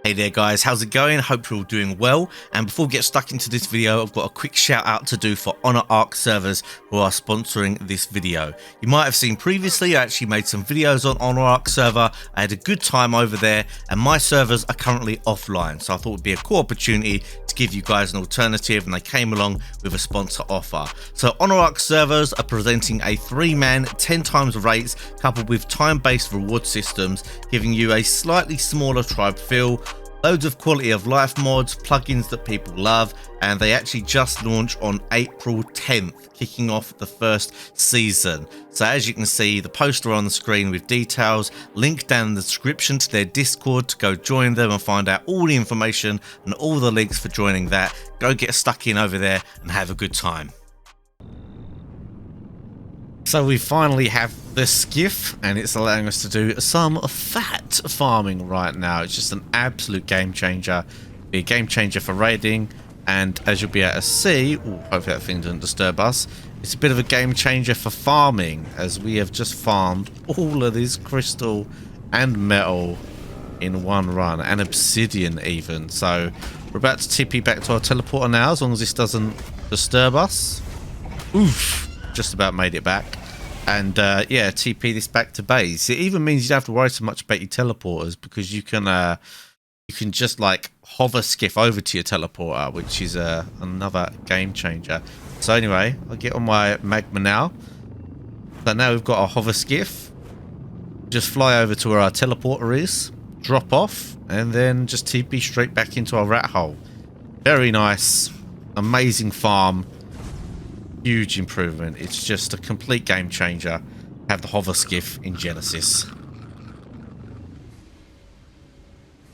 Hey there guys, how's it going? Hope you're all doing well. And before we get stuck into this video, I've got a quick shout out to do for Honor Arc servers who are sponsoring this video. You might have seen previously I actually made some videos on Honor Arc server. I had a good time over there and my servers are currently offline, so I thought it would be a cool opportunity to give you guys an alternative, and they came along with a sponsor offer. So Honor Arc servers are presenting a 3-man 10 times rates coupled with time-based reward systems, giving you a slightly smaller tribe feel, loads of quality of life mods, plugins that people love, and they actually just launched on April 10th, kicking off the first season. So as you can see, the poster on the screen with details, link down in the description to their Discord to go join them and find out all the information and all the links for joining that. Go get stuck in over there and have a good time. So we finally have the skiff, and it's allowing us to do some fat farming right now. It's just an absolute game changer. Be a game changer for raiding, and as you'll be able to see, ooh, hopefully that thing doesn't disturb us, it's a bit of a game changer for farming, as we have just farmed all of this crystal and metal in one run, and obsidian even. So we're about to TP back to our teleporter now, as long as this doesn't disturb us. Oof. Just about made it back, and yeah, TP this back to base. It even means you don't have to worry so much about your teleporters, because you can just like hover skiff over to your teleporter, which is another game changer. So anyway, I'll get on my magma now. So now we've got our hover skiff, just fly over to where our teleporter is, drop off, and then just TP straight back into our rat hole. Very nice, amazing farm. Huge improvement. It's just a complete game changer. Have the hover skiff in Genesis.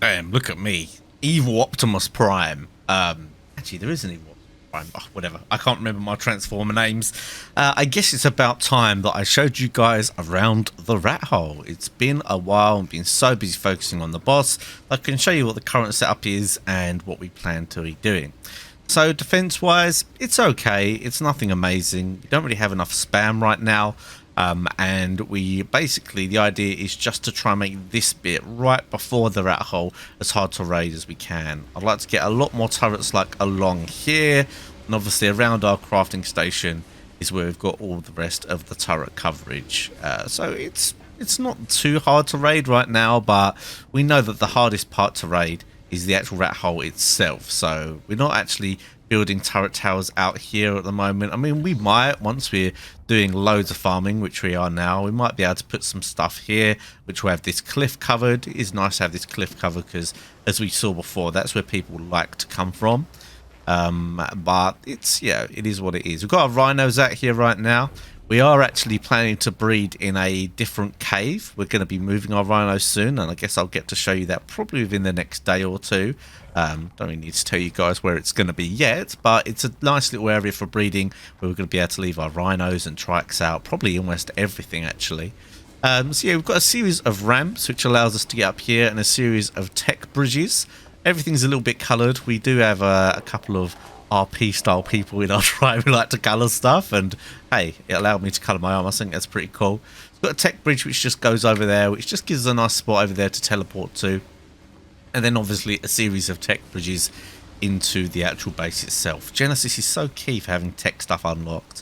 Damn, look at me. Evil Optimus Prime. Actually, there is an Evil Optimus Prime. Oh, whatever. I can't remember my Transformer names. I guess it's about time that I showed you guys around the rat hole. It's been a while. I've been so busy focusing on the boss. I can show you what the current setup is and what we plan to be doing. So defense wise, it's okay. It's nothing amazing. We don't really have enough spam right now. And we basically, the idea is just to try and make this bit right before the rat hole as hard to raid as we can. I'd like to get a lot more turrets like along here. And obviously around our crafting station is where we've got all the rest of the turret coverage. So it's not too hard to raid right now, but we know that the hardest part to raid is the actual rat hole itself. So we're not actually building turret towers out here at the moment. I mean, we might, once we're doing loads of farming, which we are now, we might be able to put some stuff here, which will have this cliff covered. It is nice to have this cliff covered because, as we saw before, that's where people like to come from. But it's, yeah, it is what it is. We've got our rhinos out here right now. We are actually planning to breed in a different cave. We're going to be moving our rhinos soon, and I guess I'll get to show you that probably within the next day or two. Don't really need to tell you guys where it's going to be yet, but it's a nice little area for breeding where we're going to be able to leave our rhinos and trikes out, probably almost everything actually. So yeah, we've got a series of ramps which allows us to get up here, and a series of tech bridges. Everything's a little bit coloured. We do have a couple of RP style people in our tribe who like to colour stuff, and hey, it allowed me to colour my arm. I think that's pretty cool. It's got a tech bridge which just goes over there, which just gives us a nice spot over there to teleport to, and then obviously a series of tech bridges into the actual base itself. Genesis is so key for having tech stuff unlocked.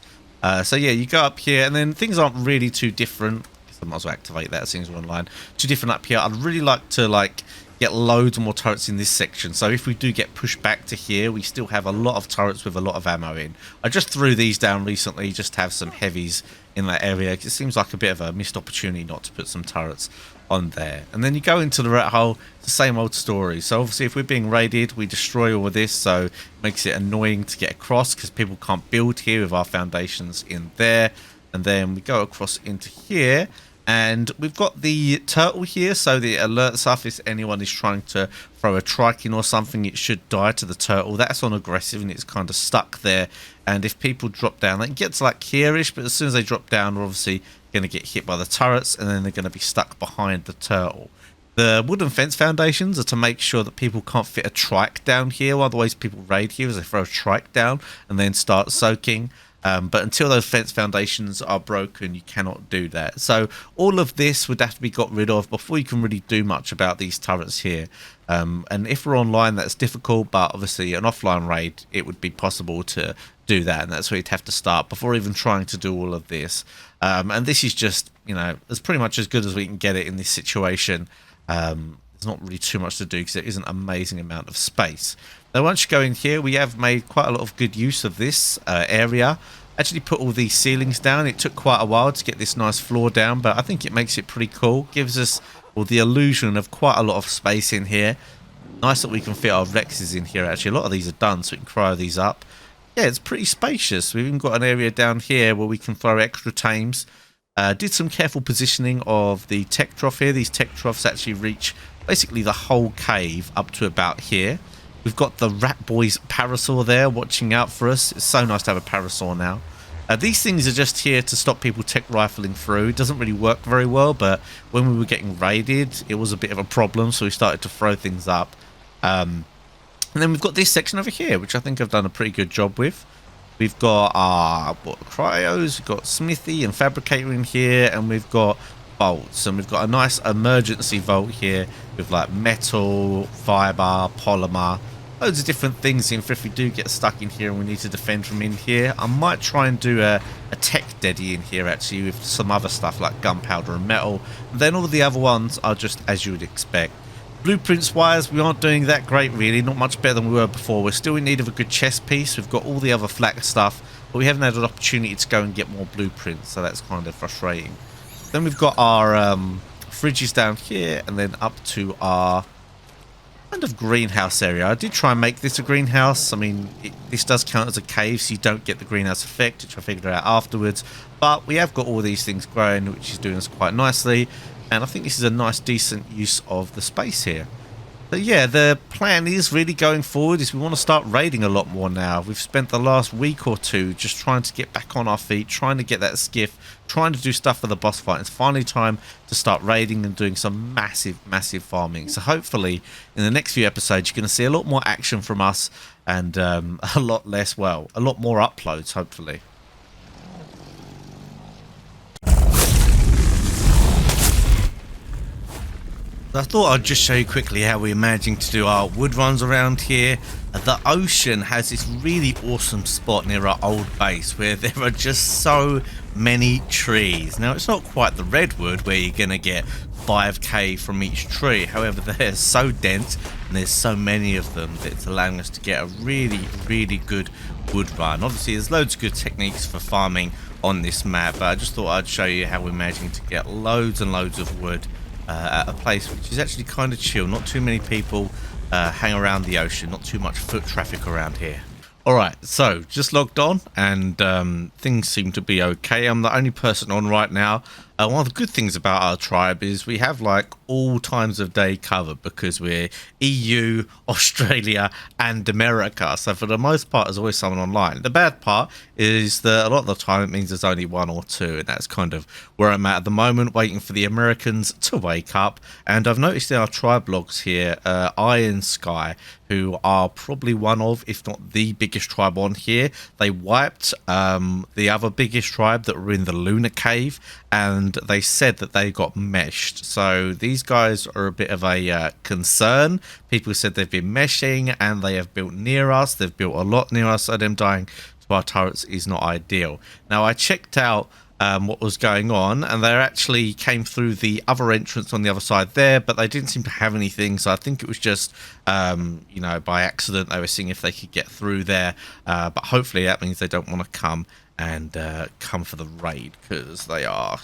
So yeah, you go up here, and then things aren't really too different. I might as well activate that as soon as we're online. Too different up here. I'd really like to get loads more turrets in this section, so if we do get pushed back to here, we still have a lot of turrets with a lot of ammo in. I just threw these down recently just to have some heavies in that area. It seems like a bit of a missed opportunity not to put some turrets on there. And then you go into the rat hole, it's the same old story. So obviously if we're being raided, we destroy all of this, so it makes it annoying to get across because people can't build here with our foundations in there. And then we go across into here, and we've got the turtle here, so the alerts us if anyone is trying to throw a trike in or something, it should die to the turtle. That's on aggressive and it's kind of stuck there. And if people drop down, it gets like here-ish, but as soon as they drop down, we're obviously going to get hit by the turrets, and then they're going to be stuck behind the turtle. The wooden fence foundations are to make sure that people can't fit a trike down here. Otherwise, people raid here as they throw a trike down and then start soaking. But until those fence foundations are broken, you cannot do that. So all of this would have to be got rid of before you can really do much about these turrets here. And if we're online, that's difficult, but obviously an offline raid, it would be possible to do that, and that's where you'd have to start before even trying to do all of this. And this is just, you know, it's pretty much as good as we can get it in this situation. There's not really too much to do because there is an amazing amount of space. Now once you go in here, we have made quite a lot of good use of this area. Actually put all these ceilings down. It took quite a while to get this nice floor down, but I think it makes it pretty cool. Gives us, well, the illusion of quite a lot of space in here. Nice that we can fit our Rexes in here. Actually, a lot of these are done, so we can cryo these up. Yeah, it's pretty spacious. We've even got an area down here where we can throw extra tames. Did some careful positioning of the tech trough here. These tech troughs actually reach basically the whole cave up to about here. We've got the Rat Boys parasaur there watching out for us. It's so nice to have a parasaur now. These things are just here to stop people tech rifling through. It doesn't really work very well, but when we were getting raided, it was a bit of a problem, so we started to throw things up. And then we've got this section over here, which I think I've done a pretty good job with. We've got our cryos, we've got smithy and fabricator in here, and we've got bolts, and we've got a nice emergency vault here with like metal, fiber, polymer, loads of different things in for if we do get stuck in here and we need to defend from in here. I might try and do a tech deddy in here actually with some other stuff like gunpowder and metal. And then all the other ones are just as you would expect. Blueprints wise, we aren't doing that great really, not much better than we were before. We're still in need of a good chest piece. We've got all the other flak stuff, but we haven't had an opportunity to go and get more blueprints, so that's kind of frustrating. Then we've got our fridges down here, and then up to our kind of greenhouse area. I did try and make this a greenhouse. I mean, this does count as a cave, so you don't get the greenhouse effect, which I figured out afterwards. But we have got all these things growing, which is doing us quite nicely. And I think this is a nice, decent use of the space here. But yeah, the plan is really going forward is we want to start raiding a lot more now. We've spent the last week or two just trying to get back on our feet, trying to get that skiff, trying to do stuff for the boss fight. It's finally time to start raiding and doing some massive, massive farming. So hopefully in the next few episodes, you're going to see a lot more action from us and a lot less, well, a lot more uploads, hopefully. I thought I'd just show you quickly how we're managing to do our wood runs around here. The ocean has this really awesome spot near our old base where there are just so many trees. Now, it's not quite the redwood where you're going to get 5k from each tree. However, they're so dense and there's so many of them that it's allowing us to get a really, really good wood run. Obviously, there's loads of good techniques for farming on this map, but I just thought I'd show you how we're managing to get loads and loads of wood at a place which is actually kind of chill. Not too many people hang around the ocean, not too much foot traffic around here. Alright, so just logged on and things seem to be okay. I'm the only person on right now. One of the good things about our tribe is we have like all times of day covered because we're EU, Australia and America. So for the most part there's always someone online. The bad part is that a lot of the time it means there's only one or two, and that's kind of where I'm at the moment, waiting for the Americans to wake up. And I've noticed in our tribe logs here, Iron Sky, who are probably one of, if not the biggest tribe on here, they wiped the other biggest tribe that were in the Lunar Cave, and they said that they got meshed. So these guys are a bit of a concern. People said they've been meshing and they have built near us. They've built a lot near us, so them dying to our turrets is not ideal. Now, I checked out what was going on, and they actually came through the other entrance on the other side there, but they didn't seem to have anything, so I think it was just you know, by accident they were seeing if they could get through there, but hopefully that means they don't want to come and come for the raid, because they are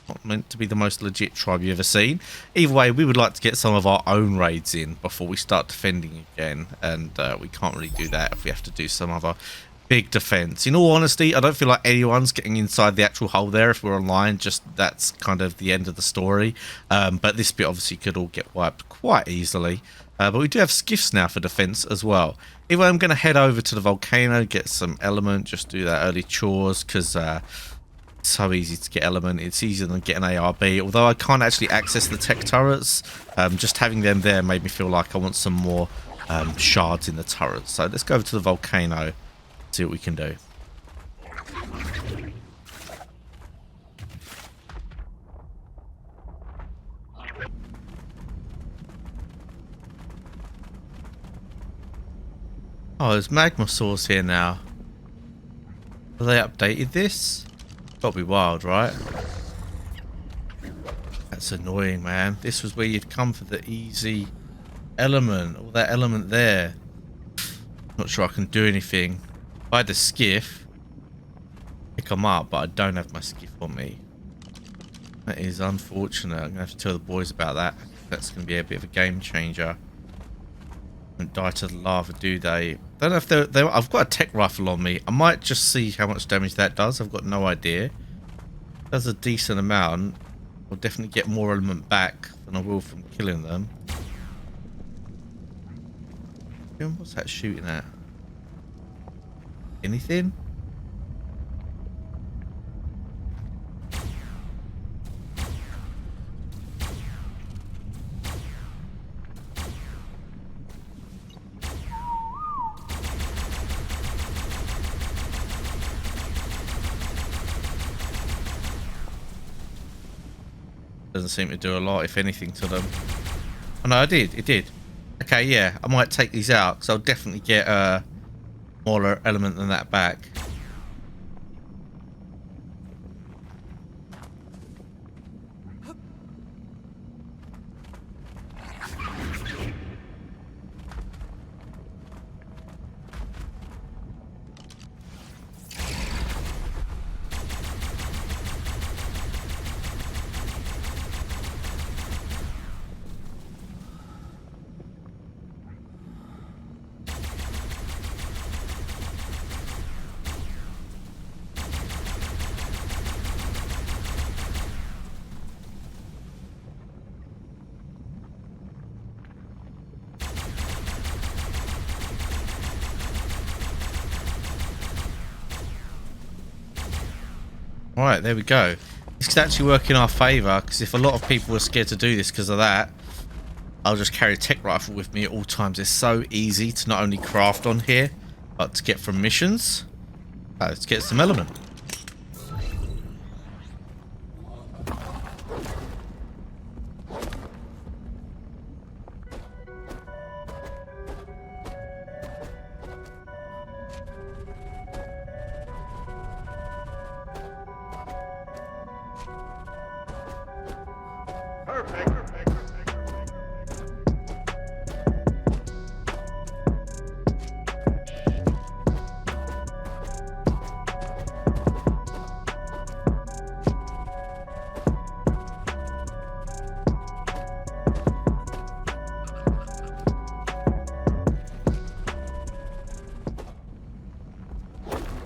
not meant to be the most legit tribe you've ever seen. Either way, we would like to get some of our own raids in before we start defending again, and we can't really do that if we have to do some other big defense. In all honesty, I don't feel like anyone's getting inside the actual hole there if we're online. Just that's kind of the end of the story. But this bit obviously could all get wiped quite easily. But we do have skiffs now for defense as well. Anyway, I'm going to head over to the volcano, get some element, just do that early chores, because it's so easy to get element. It's easier than getting ARB, although I can't actually access the tech turrets. Just having them there made me feel like I want some more shards in the turrets. So let's go over to the volcano, see what we can do. Oh, there's magma source here now. Have they updated this? Gotta be wild, right? That's annoying, man. This was where you'd come for the easy element. All that element there. Not sure I can do anything. If I had the skiff, pick them up, but I don't have my skiff on me. That is unfortunate. I'm gonna have to tell the boys about that. That's gonna be a bit of a game changer. Don't die to the lava, do they? Don't know if they're I've got a tech rifle on me. I might just see how much damage that does. I've got no idea. Does a decent amount. I'll definitely get more element back than I will from killing them. What's that shooting at? Anything? Doesn't seem to do a lot, if anything, to them. Oh no, it did. Okay, yeah, I might take these out because I'll definitely get a smaller element than that back. Right, there we go. This could actually work in our favour, because if a lot of people are scared to do this because of that, I'll just carry a tech rifle with me at all times. It's so easy to not only craft on here, but to get from missions. Let's get some element.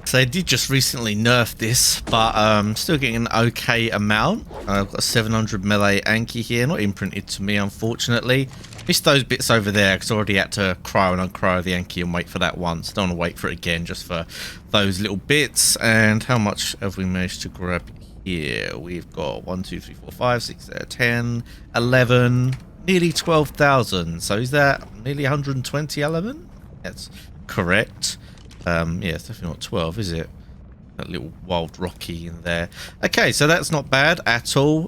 So they did just recently nerf this, but still getting an okay amount. I've got a 700 melee Anki here, not imprinted to me, unfortunately. Missed those bits over there because I already had to cryo and uncryo the Anki and wait for that once. Don't want to wait for it again just for those little bits. And how much have we managed to grab here? We've got 1, 2, 3, 4, 5, 6, 10, 11, nearly 12,000. So is that nearly 120 element? That's correct. Yeah, it's definitely not 12, is it? That little wild rocky in there. Okay, so that's not bad at all.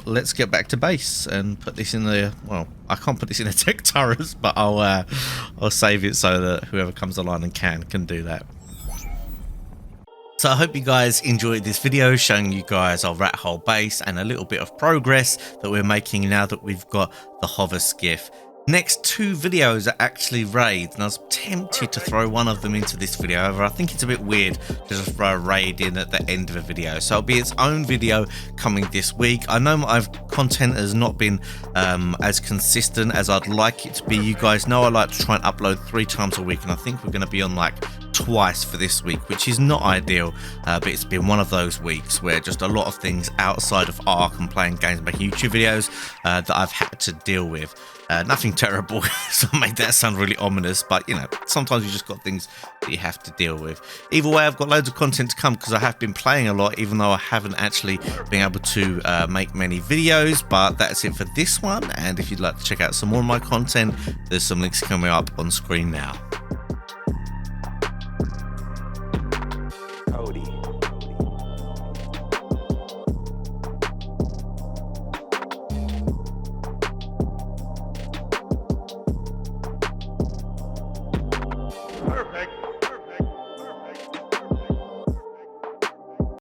Let's get back to base and put this in the... Well, I can't put this in the tech turrets, but I'll save it so that whoever comes along and can do that. So I hope you guys enjoyed this video showing you guys our rat hole base and a little bit of progress that we're making now that we've got the hover skiff. Next 2 videos are actually raids, and I was tempted to throw one of them into this video. However, I think it's a bit weird to just throw a raid in at the end of a video, so it'll be its own video coming this week. I know my content has not been as consistent as I'd like it to be. You guys know I like to try and upload 3 times a week, and I think we're going to be on like twice for this week, which is not ideal, but it's been one of those weeks where just a lot of things outside of Ark and playing games and making YouTube videos that I've had to deal with. Nothing terrible, so I made that sound really ominous, but you know, sometimes you just got things that you have to deal with. Either way, I've got loads of content to come because I have been playing a lot, even though I haven't actually been able to make many videos. But that's it for this one, and if you'd like to check out some more of my content, there's some links coming up on screen now. Cody. perfect.